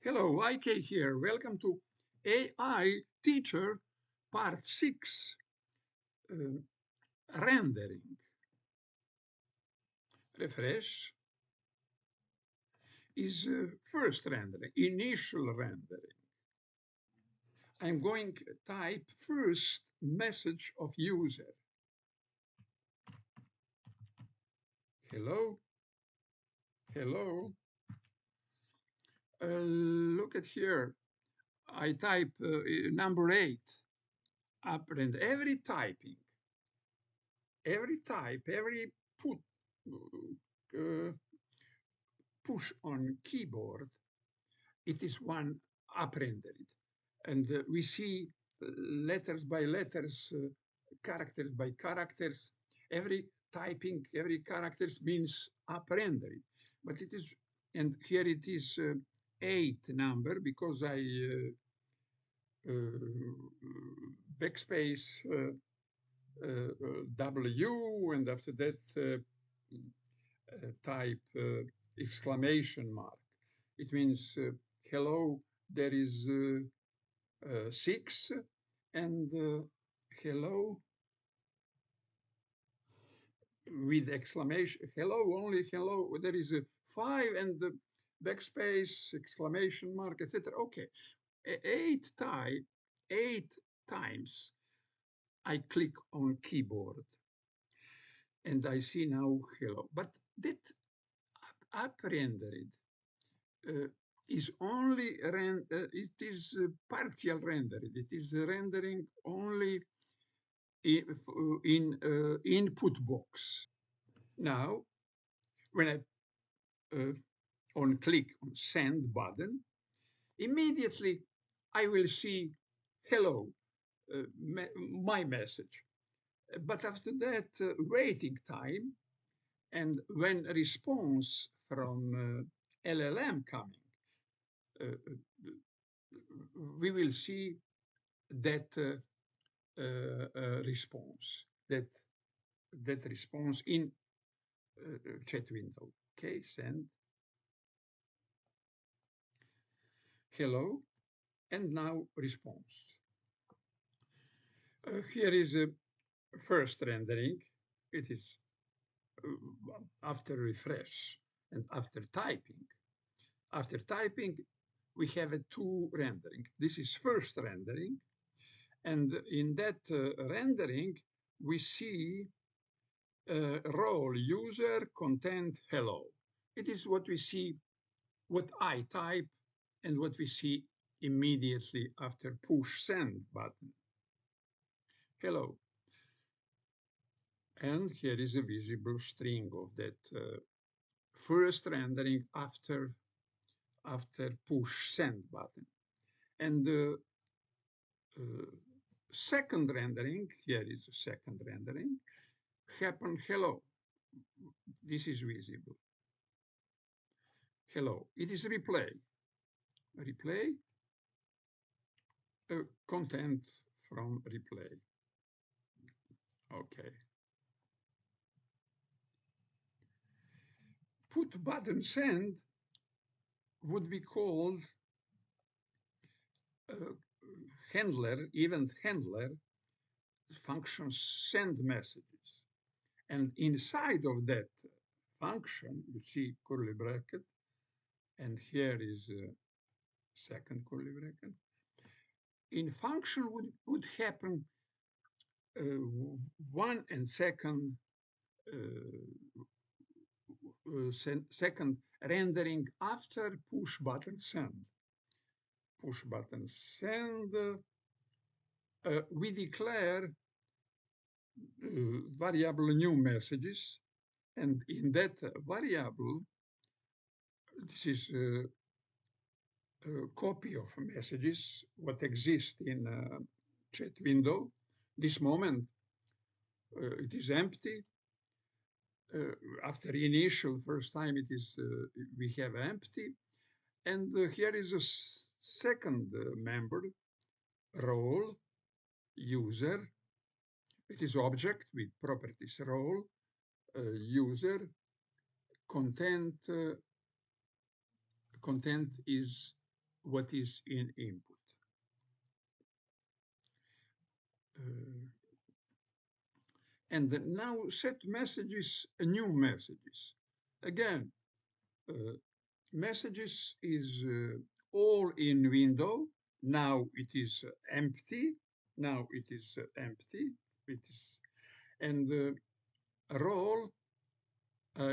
Hello, IK here. Welcome to AI Teacher Part 6 uh, Rendering. Refresh is first rendering, initial rendering. I'm going to type first message of user. Hello, hello. Look at here. I type number 8. Apprend every type, every put uh, push on keyboard, it is one appended. And we see letters by letters, characters by characters. Every typing, every characters means appended. But it is, and here it is 8 number because I backspace W, and after that type exclamation mark. It means hello, there is 6, and hello with exclamation, hello, only hello, there is a 5 and the backspace, exclamation mark, etc. Okay, 8 times I click on keyboard and I see now hello, but that up rendered uh, is only it is partial rendered. It is rendering only in input box. Now, when I on click on send button, immediately I will see hello, my message. But after that, waiting time, and when response from LLM coming, uh, we will see that response, that response in chat window. Okay, send hello, and now response. Here is a first rendering. It is after refresh and after typing. After typing, we have a two rendering. This is first rendering, and in that rendering, we see role user content hello. It is what we see, what I type, and what we see immediately after push send button. Hello. And here is a visible string of that first rendering after push send button. And the second rendering, here is a second rendering, happen hello. This is visible. Hello. It is replay. Replay, content from replay. Okay. Put button send would be called event handler, function send messages. And inside of that function, you see curly bracket, and here is a second curly bracket. In function would happen one and second second rendering after push button send. Push button send, we declare variable new messages, and in that variable, this is a copy of messages what exist in chat window. This moment, it is empty. After initial first time, it is we have empty, and here is a second member, role user. It is object with properties role user. Content is what is in input. And now set messages, new messages. Again, messages is all in window. Now it is empty. Now it is empty. It is, and role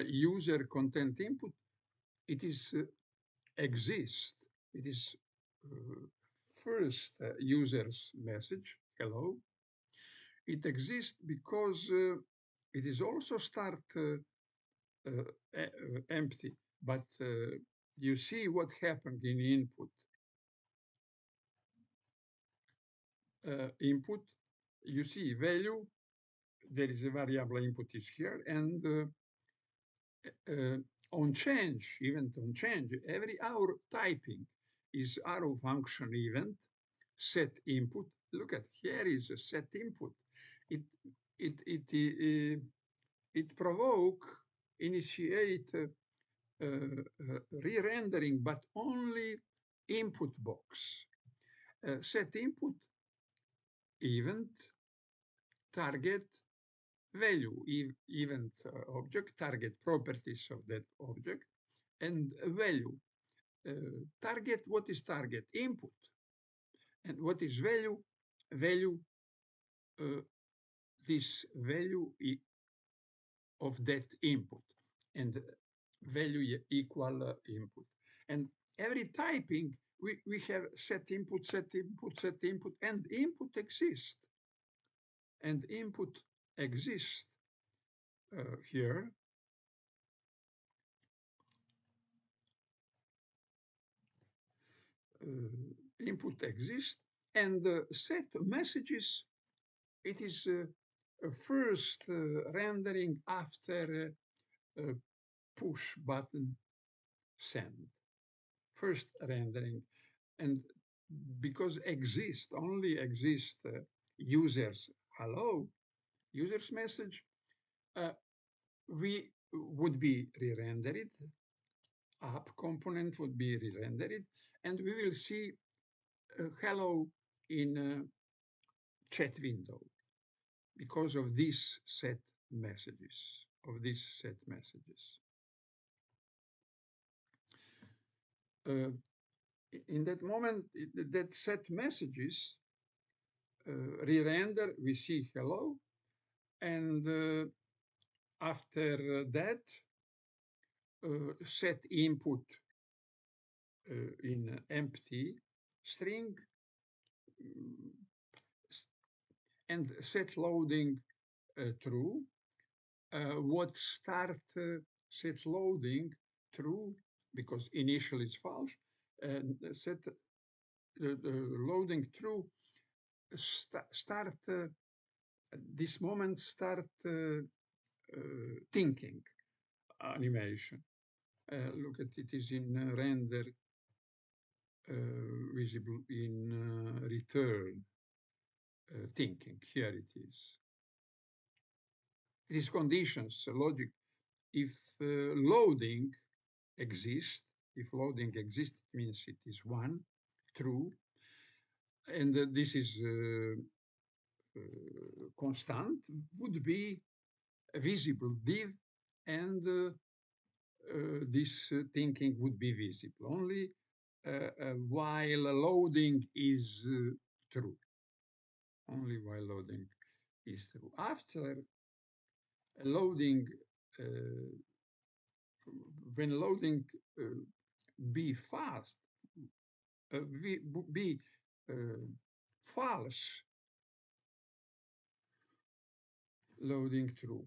user content input. It is exist. It is first user's message, hello. It exists because it is also start empty, but you see what happened in input. Input, you see value, there is a variable input is here, and on change, event on change, every hour typing is arrow function event, set input. Look at here is a set input. It provoke, initiate re-rendering, but only input box. Set input, event, target, value, event object, target properties of that object, and value. Target, what is target? Input. And what is value? Value, this value of that input, and value equal input. And every typing, we have set input, set input, set input, and input exists. And input exists here. Input exists, and set messages, it is first rendering after push button send. First rendering, and because exist, only exist users, hello, users message, we would be re-rendered, app component would be re-rendered, and we will see hello in chat window because of these set messages, in that moment, that set messages re-render, we see hello, and after that, set input in empty string, and set loading true. What start set loading true, because initial is false, and set loading true, start this moment start thinking animation. Look at it is in render, visible in return thinking. Here it is. It is conditions, logic. If loading exists, it means it is one, true, and this is constant, would be visible div, and this thinking would be visible only while loading is true. Only while loading is true. After loading, when loading be fast, be false, loading true.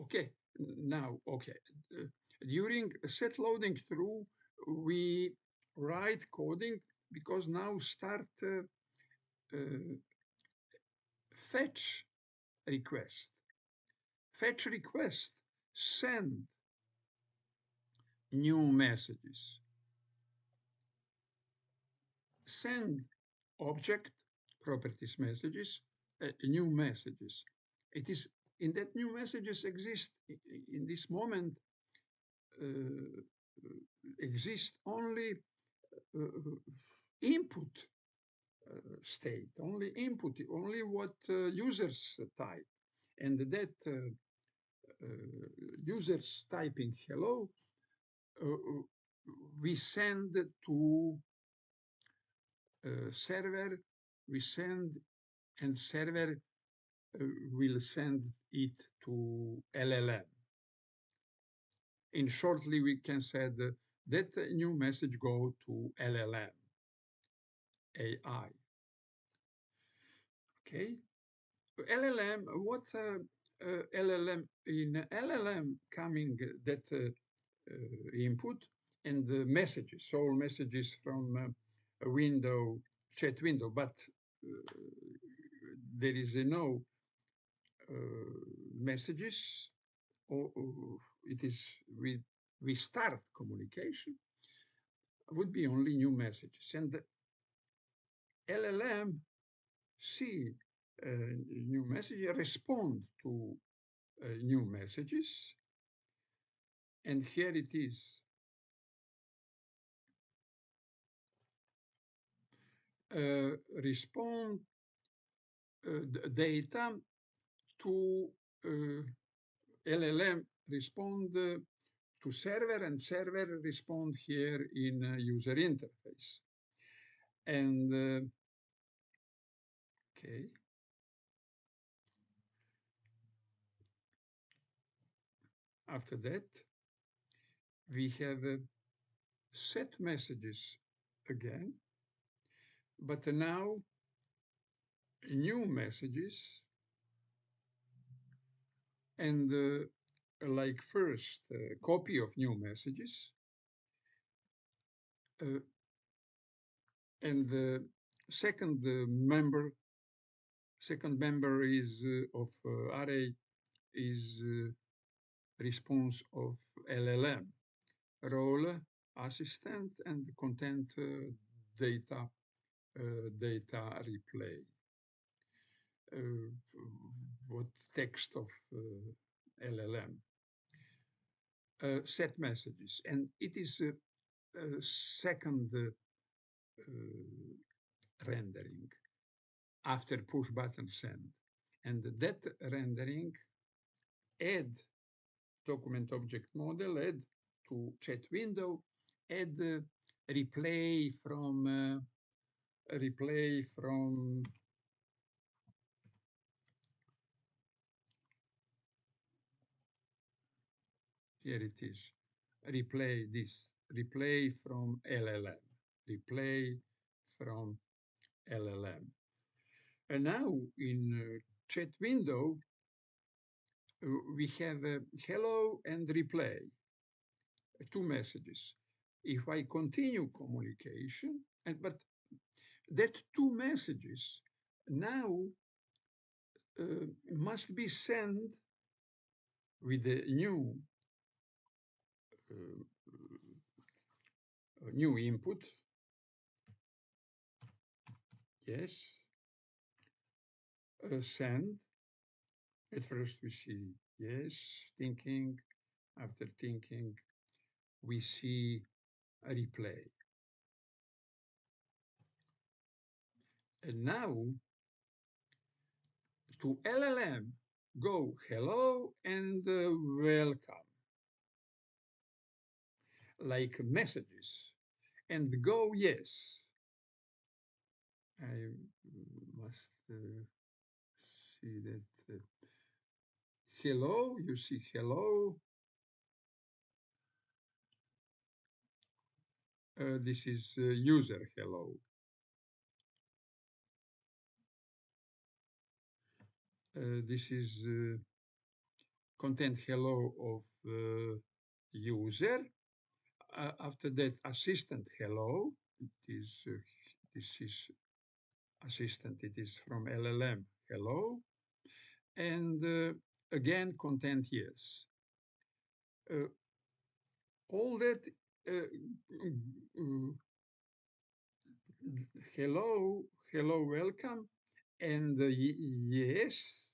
Okay, now, okay. During set loading through, we write coding because now start fetch request. Fetch request, send new messages. Send object, properties messages, new messages. It is in that new messages exist in this moment exists only input state, only input, only what users type. And that users typing hello, we send to server, we send, and server will send it to LLM. In shortly, we can say that new message go to LLM AI. Okay, LLM. What LLM in LLM coming that input and the messages, all messages from a window, chat window, but there is no messages, or it is we start communication, would be only new messages. And the LLM see new message, respond to new messages. And here it is. Respond data to LLM respond to server, and server respond here in user interface. And okay. After that, we have set messages again, but now new messages, and like first copy of new messages, and the second member is of array is response of LLM, role, assistant, and content data replay. What text of LLM. Set messages, and it is a second rendering after push button send, and that rendering add document object model, add to chat window, add replay from here it is, replay from LLM, replay from LLM. And now in chat window, we have hello and replay, two messages. If I continue communication, but that two messages now must be sent with a new input. Yes, send. At first we see yes, thinking. After thinking, we see a replay. And now to LLM, go hello and welcome, like messages, and go yes. I must see that hello, you see hello. This is user hello. This is content hello of user. After that, assistant hello. It is this is assistant. It is from LLM hello, and again content yes. All that hello, welcome, and yes,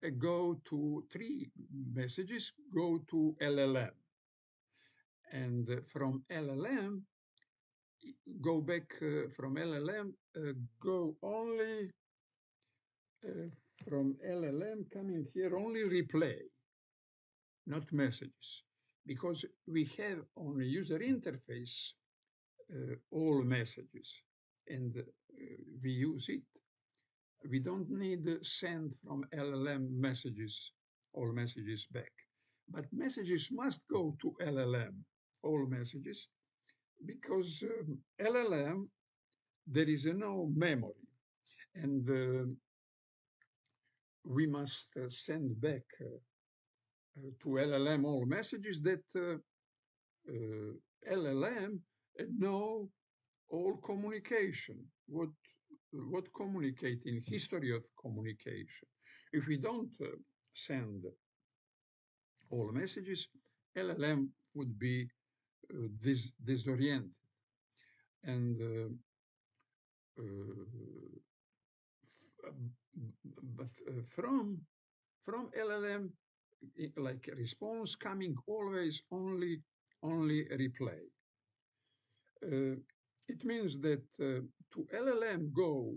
go to three messages, go to LLM. And from LLM, go back from LLM, go only from LLM coming here, only replay, not messages. Because we have on the user interface all messages and we use it. We don't need send from LLM messages, all messages back. But messages must go to LLM, all messages, because LLM, there is no memory. And we must send back to LLM all messages that LLM know all communication, what communicate in history of communication. If we don't send all messages, LLM would be disoriented. And but from LLM, like response coming always only replay. It means that to LLM go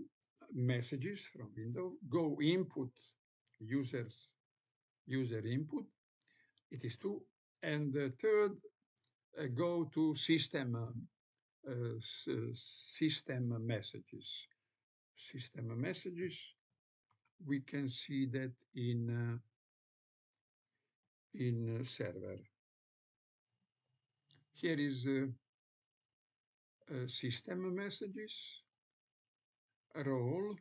messages from Windows, go input user input. It is two, and the third go to system system messages. System messages. We can see that in server. Here is system messages, role,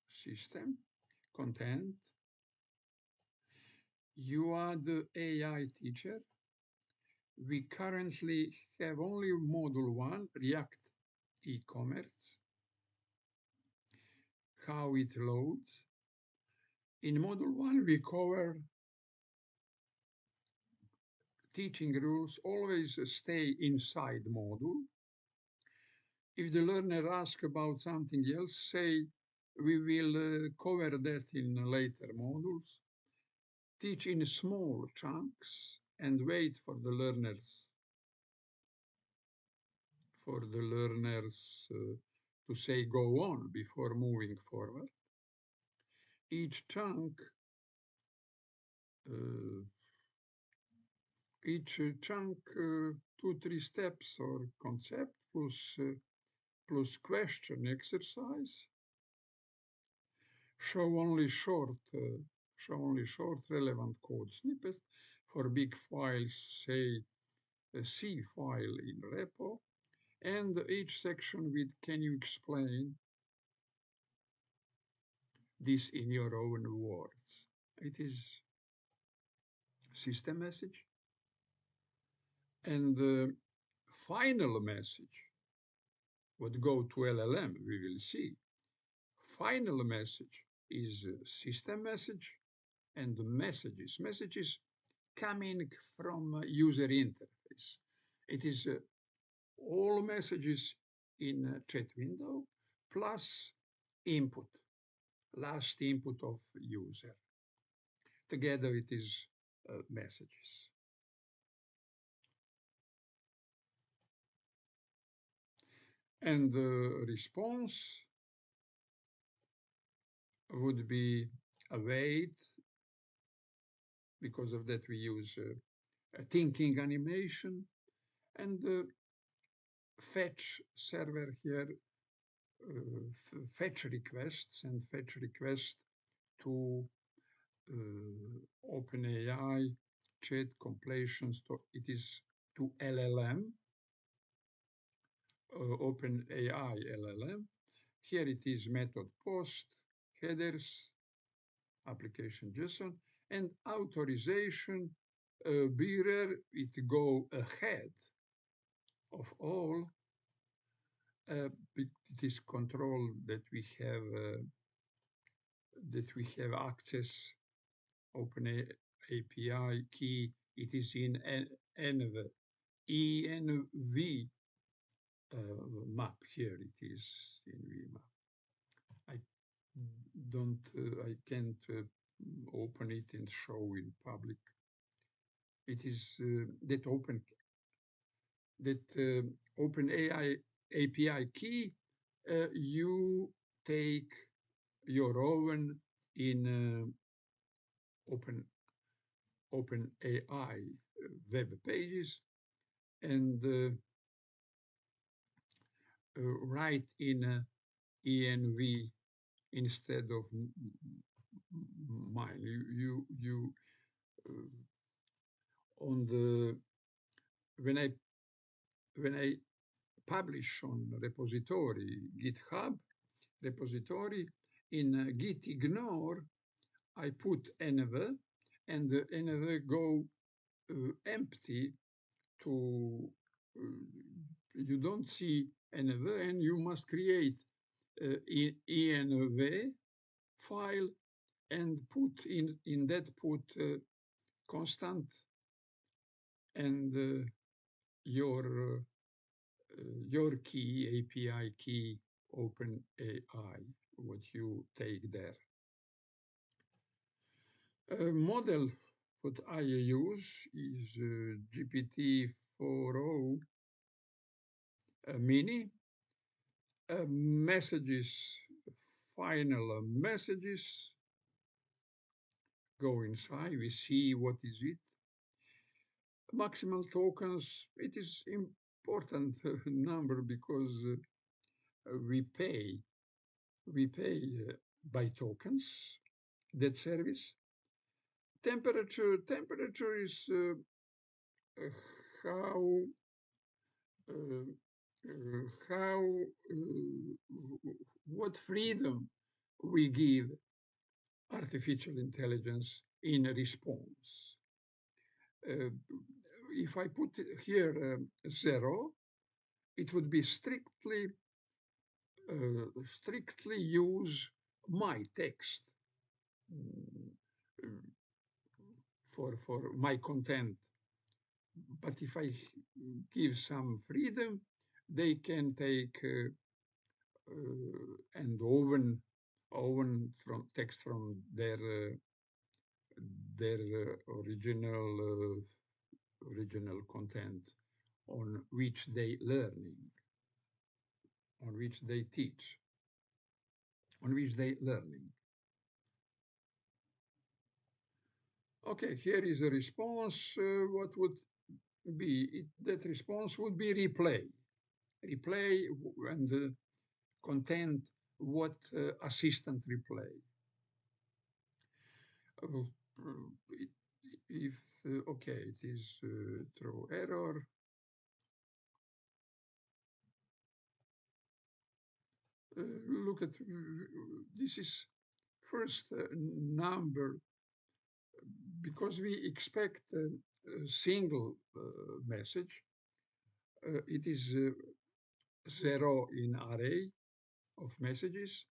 system, content. You are the AI teacher. We currently have only module 1, React e-commerce, how it loads. In module 1, we cover teaching rules, always stay inside module. If the learner asks about something else, say, we will cover that in later modules. Teach in small chunks and wait for the learners to say go on before moving forward. Each chunk, 2-3 steps or concept plus question exercise. Show only short relevant code snippets. For big files, say a C file in repo, and each section with can you explain this in your own words. It is system message. And the final message would go to LLM, we will see. Final message is system message and messages. Messages coming from user interface. It is all messages in chat window plus input, last input of user. Together it is messages. And the response would be await. Because of that, we use a thinking animation and fetch server here, fetch requests and fetch request to OpenAI chat completions. It is to LLM, OpenAI LLM. Here it is method post, headers, application JSON, and authorization bearer, it go ahead of all. It is control that we have access. Open API key. It is in ENV map. Here it is in VMap. I can't open it and show in public. It is that open AI API key. You take your own in open AI web pages and write in env instead of mine. You on the when I publish on repository GitHub repository in git ignore, I put env and the env go empty to you don't see env and you must create env file and put in that put constant and your key, API key, OpenAI, what you take there. A model what I use is GPT-4o mini. Messages, final messages go inside. We see what is it. Maximal tokens, it is important number because we pay by tokens that service. Temperature is how what freedom we give artificial intelligence in response. If I put here 0, it would be strictly use my text for my content. But if I give some freedom, they can take and open from text from their original content on which they learning, on which they teach, on which they learning. Okay, here is a response. What would be that response would be replay and the content what assistant replay. If okay, it is throw error. Look at this is first number because we expect a single message. It is 0 in array of messages.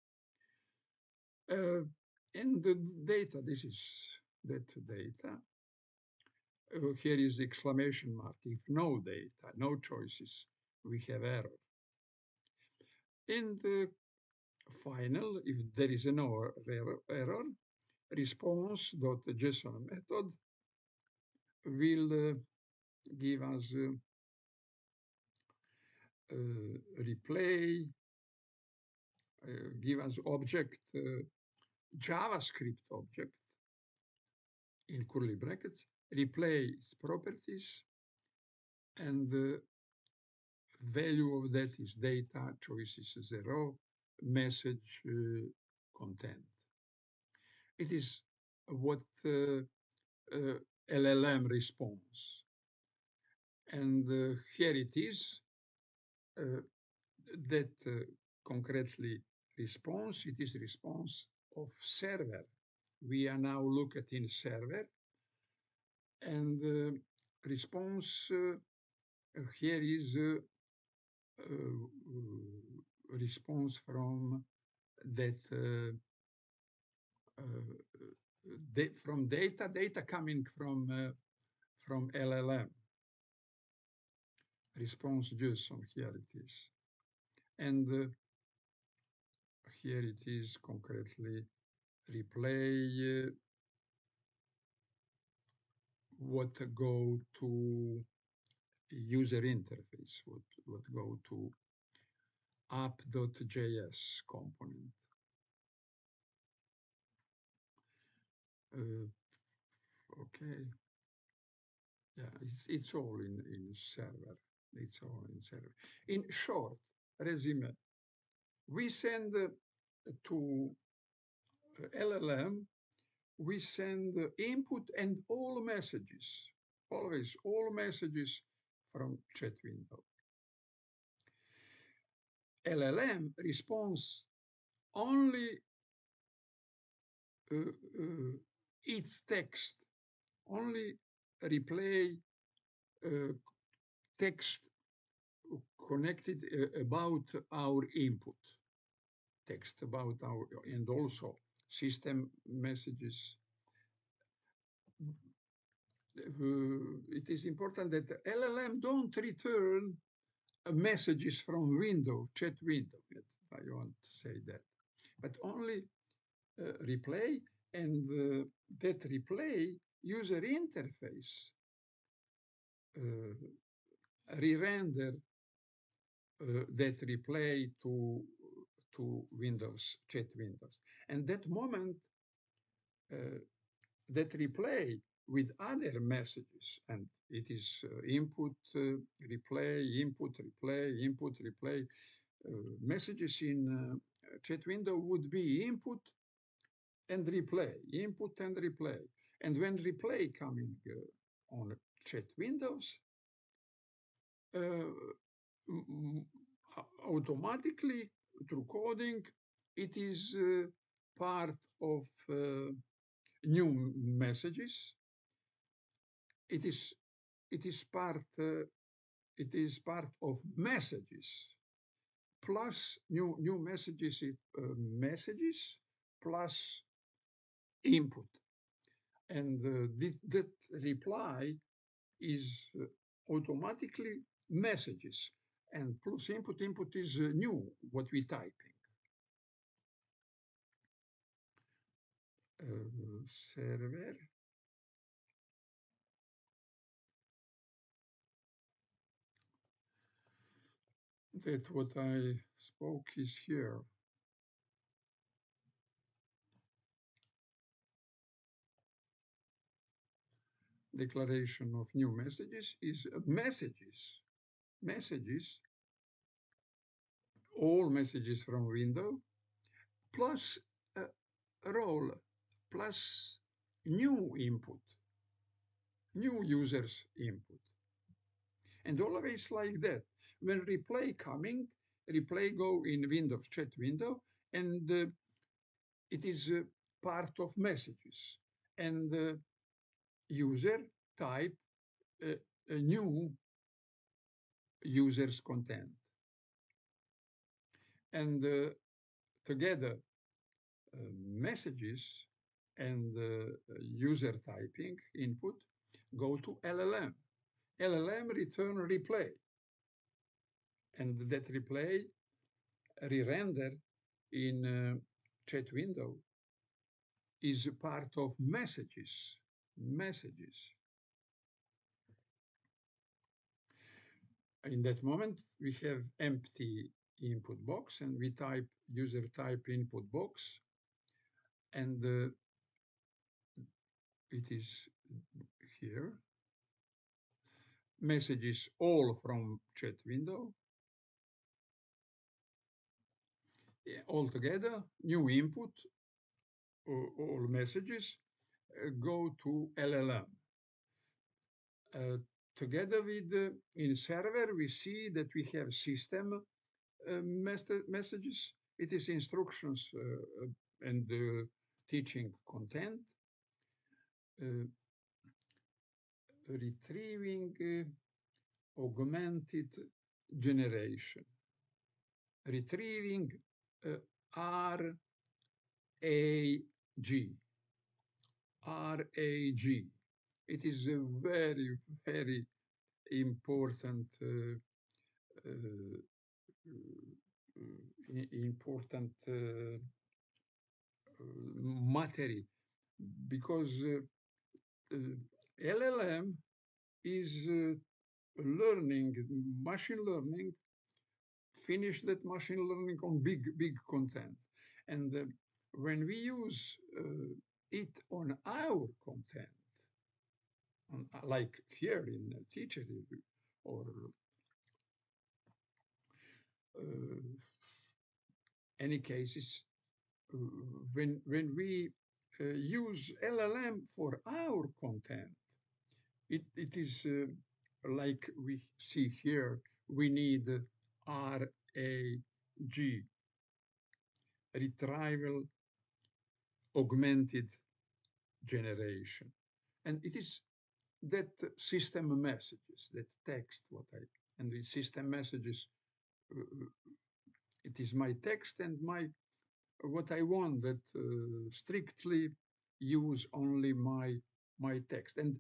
And the data, this is that data. Here is exclamation mark. If no data, no choices, we have error. In the final, if there is no error, response.json method will give us replay, give us object, JavaScript object in curly brackets, replay properties, and the value of that is data, choices 0, message content. It is what LLM response. And here it is, that concretely response, it is response of server. We are now looking in server and response here is response from that from data coming from LLM. Response JSON, here it is. And here it is concretely replay what go to user interface, what go to app.js component. Okay, yeah, it's all in server. It's all in server. In short, resume, we send to LLM, we send input and all messages, always all messages from chat window. LLM responds only its text, only replay text connected about our input, text about our, and also system messages. It is important that LLM don't return messages from window, chat window. I want to say that, but only replay, and that replay user interface re-render that replay to Windows, chat windows. And that moment, that replay with other messages, and it is input, replay, input, replay, input, replay. Messages in chat window would be input and replay, input and replay. And when replay coming on chat windows, automatically through coding, it is part of new messages. It is part of messages plus new messages, messages plus input, and that reply is automatically messages, and plus input is new, what we typing. Server. That what I spoke is here. Declaration of new messages is messages, all messages from window, plus role, plus new input, new users input. And always like that. When replay coming, replay go in Windows chat window, and it is part of messages. And user type a new user's content. And together, messages and user typing input go to LLM. LLM return replay. And that replay re-render in chat window is part of messages. In that moment, we have empty input box, and we type user type input box, and it is here. Messages all from chat window. All together, new input, all messages go to LLM. Together with in server, we see that we have system messages. It is instructions and teaching content. Retrieving augmented generation. Retrieving RAG. RAG. It is a very, very important important matter, because LLM is learning, machine learning, finish that machine learning on big content. And when we use it on our content, like here in teacher or uh, any cases, uh, when we use LLM for our content, it is like we see here, we need RAG, retrieval augmented generation. And it is that system messages, that text, and the system messages, uh, it is my text and what I want that strictly use only my text. And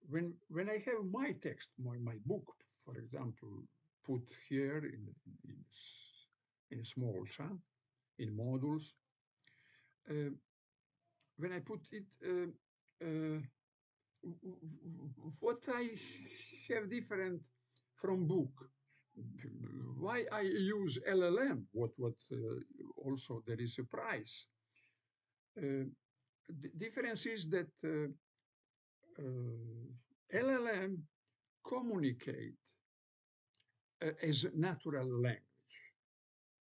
when I have my text, my book, for example, put here in a small chunk, in modules, uh, when I put it, what I have different from book, why I use LLM, what also there is a price. The difference is that LLM communicate as natural language,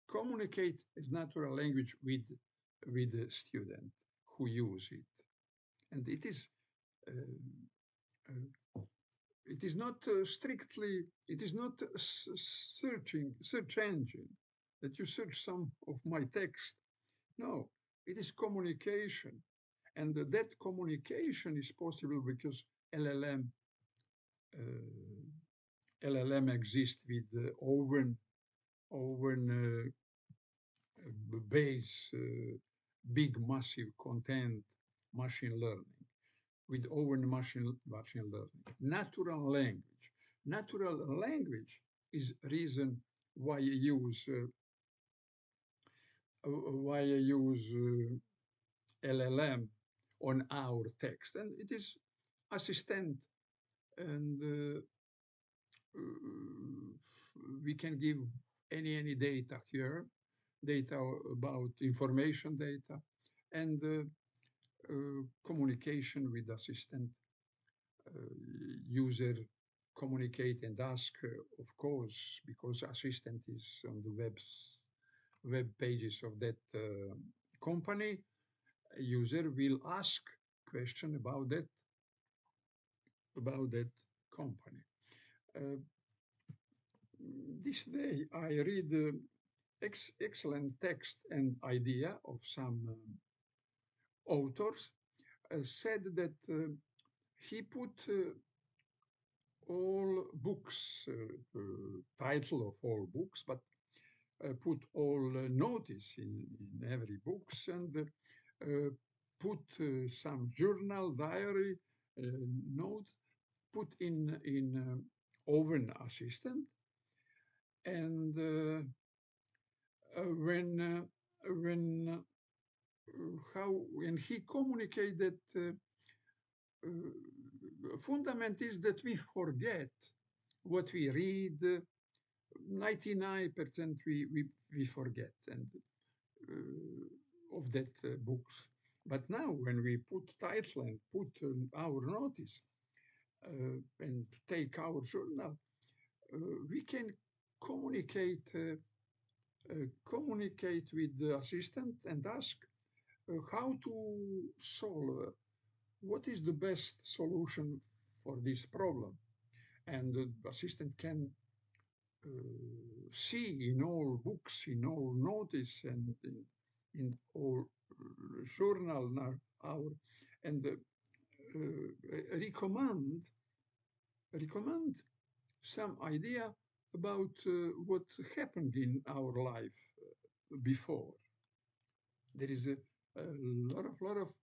communicate as natural language with the student who use it, and uh, it is not strictly, it is not search engine that you search some of my text. No, it is communication, and that communication is possible because LLM LLM exists with open base, big massive content machine learning, with open machine learning. Natural language is reason why I use LLM on our text, and it is assistant, and we can give any data here, data about information data, and communication with assistant, user communicate and ask, of course, because assistant is on the web pages of that company, user will ask question about that company. This day I read excellent text and idea of some authors, said that he put all books, title of all books, but put all notice in every books, and put some journal, diary, note, put in oven assistant, and when he communicated, fundament is that we forget what we read. 99% we forget and of that books. But now when we put title and put our notice and take our journal, we can communicate communicate with the assistant and ask how to solve, what is the best solution for this problem. And the assistant can see in all books, in all notice, and in all journal now, our, and recommend some idea about what happened in our life before. There is a lot of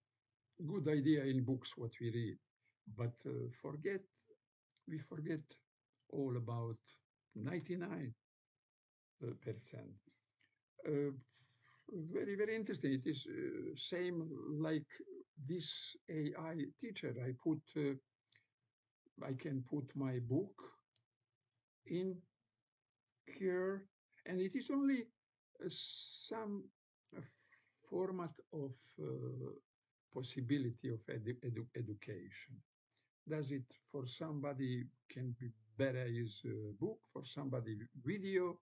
good idea in books what we read, but we forget all about 99%. Very interesting. It is same like this AI teacher. I put I can put my book in here, and it is only some format of possibility of education. Does it for somebody can be better is book, for somebody video,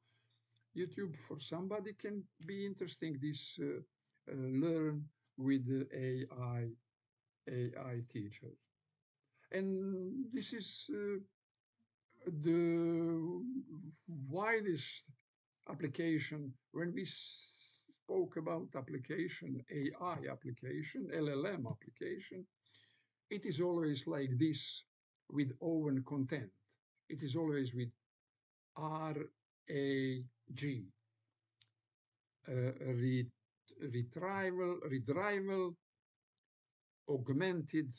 YouTube, for somebody can be interesting this learn with AI teachers. And this is the widest application. When we spoke about application, AI application, LLM application, it is always like this with own content. It is always with RAG, retrieval, augmented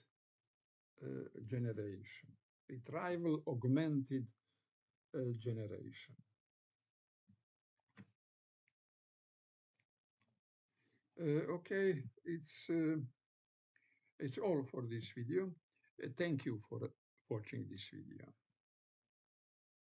generation. Retrieval, augmented generation. Okay, it's all for this video. Thank you for watching this video.